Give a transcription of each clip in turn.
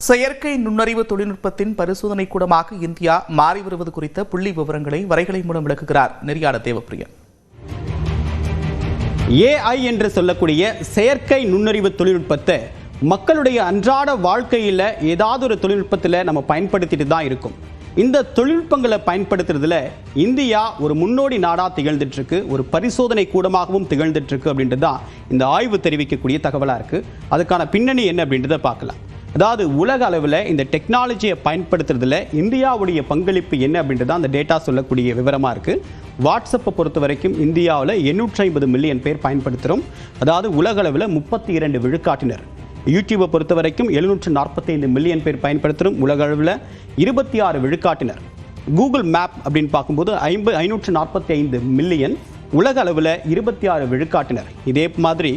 செயற்கை நுண்ணறிவு தொழில்நுட்பத்தின் பரிசோதனை கூடமாக இந்தியா மாறி வருவது குறித்த புள்ளி விவரங்களை வரைகலை மூலம் விளக்குகிறார் நெறியாளர் தேவப்பிரியன். AI என்று சொல்லக்கூடிய செயற்கை நுண்ணறிவு தொழில்நுட்பத்தை மக்களுடைய அன்றாட வாழ்க்கையில் ஏதாவது ஒரு தொழில்நுட்பத்தில் நம்ம பயன்படுத்திட்டு தான் இருக்கும். இந்த தொழில்நுட்பங்களை பயன்படுத்துறதுல இந்தியா ஒரு முன்னோடி நாடா திகழ்ந்துட்டு இருக்கு, ஒரு பரிசோதனை கூடமாகவும் திகழ்ந்துட்டு இருக்கு அப்படின்றது தான் இந்த ஆய்வு தெரிவிக்கக்கூடிய தகவலாக இருக்கு. அதுக்கான பின்னணி என்ன அப்படின்றத பார்க்கலாம். அதாவது உலக அளவில் இந்த டெக்னாலஜியை பயன்படுத்துறதுல இந்தியாவுடைய பங்களிப்பு என்ன அப்படின்றது அந்த டேட்டா சொல்லக்கூடிய விவரமாக இருக்குது. வாட்ஸ்அப்பை பொறுத்த வரைக்கும் இந்தியாவில் 850 மில்லியன் பேர் பயன்படுத்துகிறோம், அதாவது உலக அளவில் 32 விழுக்காட்டினர். யூடியூப்பை பொறுத்த வரைக்கும் 745 மில்லியன் பேர் பயன்படுத்துகிறோம், உலக அளவில் 26 விழுக்காட்டினர். கூகுள் மேப் அப்படின்னு பார்க்கும்போது 545 மில்லியன், உலக அளவில் 26 விழுக்காட்டினர். இதே மாதிரி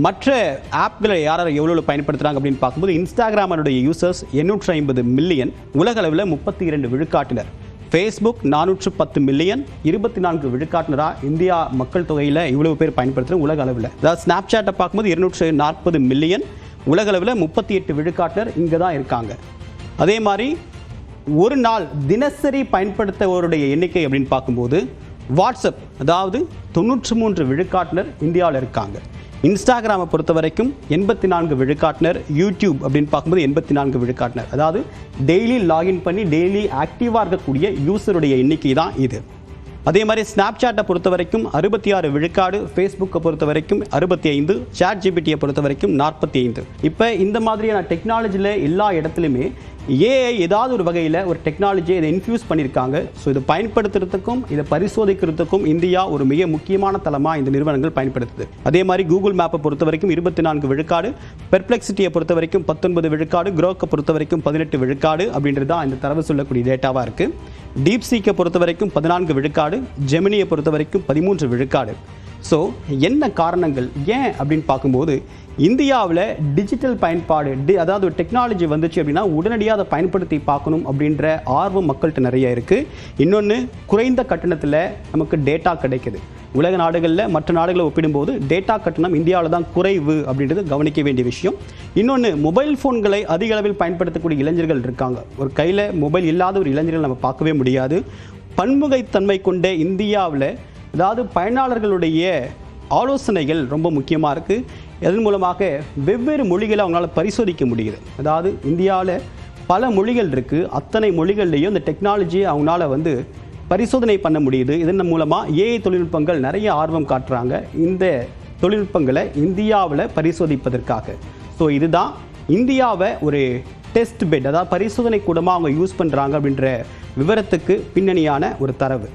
மற்ற ஆப்களை யார் எவ்வளோ பயன்படுத்துகிறாங்க அப்படின்னு பார்க்கும்போது இன்ஸ்டாகிராமனுடைய யூசர்ஸ் 850 மில்லியன், உலக அளவில் 32 விழுக்காட்டினர். ஃபேஸ்புக் 410 மில்லியன், 24 விழுக்காட்டினராக இந்தியா மக்கள் தொகையில் இவ்வளவு பேர் பயன்படுத்துகிறோம் உலக அளவில். அதாவது ஸ்னாப்சாட்டை பார்க்கும்போது 240 மில்லியன், உலக அளவில் 38 விழுக்காட்டினர் இங்கே தான் இருக்காங்க. அதே மாதிரி ஒரு நாள் தினசரி பயன்படுத்துவோருடைய எண்ணிக்கை அப்படின்னு பார்க்கும்போது வாட்ஸ்அப் அதாவது 93 விழுக்காட்டினர் இந்தியாவில் இருக்காங்க. இன்ஸ்டாகிராமை பொறுத்த வரைக்கும் 84 விழுக்காட்டினர், யூடியூப் அப்படின்னு பார்க்கும்போது 84 விழுக்காட்டினர். அதாவது டெய்லி லாகின் பண்ணி டெய்லி ஆக்டிவாக இருக்கக்கூடிய யூசருடைய எண்ணிக்கை தான் இது. அதே மாதிரி ஸ்னாப்சாட்டை பொறுத்த வரைக்கும் 66 விழுக்காடு, ஃபேஸ்புக்கை பொறுத்த வரைக்கும் 65, சாட் ஜிபிடியை பொறுத்த வரைக்கும் 45. இப்போ இந்த மாதிரியான டெக்னாலஜியில் எல்லா இடத்துலையுமே ஏஐ ஏதாவது ஒரு வகையில் ஒரு டெக்னாலஜியை இதை இன்ஃபியூஸ் பண்ணியிருக்காங்க. ஸோ இதை பயன்படுத்துறதுக்கும் இதை பரிசோதிக்கிறதுக்கும் இந்தியா ஒரு மிக முக்கியமான தளமாக இந்த நிறுவனங்கள் பயன்படுத்துது. அதே மாதிரி கூகுள் மேப்பை பொறுத்த வரைக்கும் 24 விழுக்காடு, பெர்ப்ளெக்சிட்டியை பொறுத்த வரைக்கும் 19 விழுக்காடு, க்ரோக்கை பொறுத்த வரைக்கும் 18 விழுக்காடு அப்படின்றது தான் இந்த தரவு சொல்லக்கூடிய டேட்டாவாக இருக்குது. டீப்சீக்கை பொறுத்த வரைக்கும் 14 விழுக்காடு, ஜெமினியை பொறுத்த வரைக்கும் 13 விழுக்காடு. ஸோ என்ன காரணங்கள் ஏன் அப்படின்னு பார்க்கும்போது இந்தியாவில் டிஜிட்டல் பயன்பாடு அதாவது ஒரு டெக்னாலஜி வந்துச்சு அப்படின்னா உடனடியாக அதை பயன்படுத்தி பார்க்கணும் அப்படின்ற ஆர்வம் மக்கள்கிட்ட நிறைய இருக்குது. இன்னொன்று, குறைந்த கட்டணத்தில் நமக்கு டேட்டா கிடைக்குது. உலக நாடுகளில் மற்ற நாடுகளை ஒப்பிடும்போது டேட்டா கட்டணம் இந்தியாவில் தான் குறைவு அப்படின்றது கவனிக்க வேண்டிய விஷயம். இன்னொன்று, மொபைல் ஃபோன்களை அதிக அளவில் பயன்படுத்தக்கூடிய இளைஞர்கள் இருக்காங்க. ஒரு கையில் மொபைல் இல்லாத ஒரு இளைஞர்கள் நம்ம பார்க்கவே முடியாது. பன்முகைத்தன்மை கொண்ட இந்தியாவில் அதாவது பயனாளர்களுடைய ஆலோசனைகள் ரொம்ப முக்கியமாக இருக்குது. இதன் மூலமாக வெவ்வேறு மொழிகளை அவங்களால பரிசோதிக்க முடியுது. அதாவது இந்தியாவில் பல மொழிகள் இருக்குது, அத்தனை மொழிகள்லேயும் இந்த டெக்னாலஜியை அவங்களால பரிசோதனை பண்ண முடியுது. இதன் மூலமாக ஏஐ தொழில்நுட்பங்கள் நிறைய ஆர்வம் காட்டுறாங்க இந்த தொழில்நுட்பங்களை இந்தியாவில் பரிசோதிப்பதற்காக. ஸோ இதுதான் இந்தியாவை ஒரு டெஸ்ட் பெட் அதாவது பரிசோதனை கூடமாக அவங்க யூஸ் பண்ணுறாங்க அப்படின்ற விவரத்துக்கு பின்னணியான ஒரு தரவு.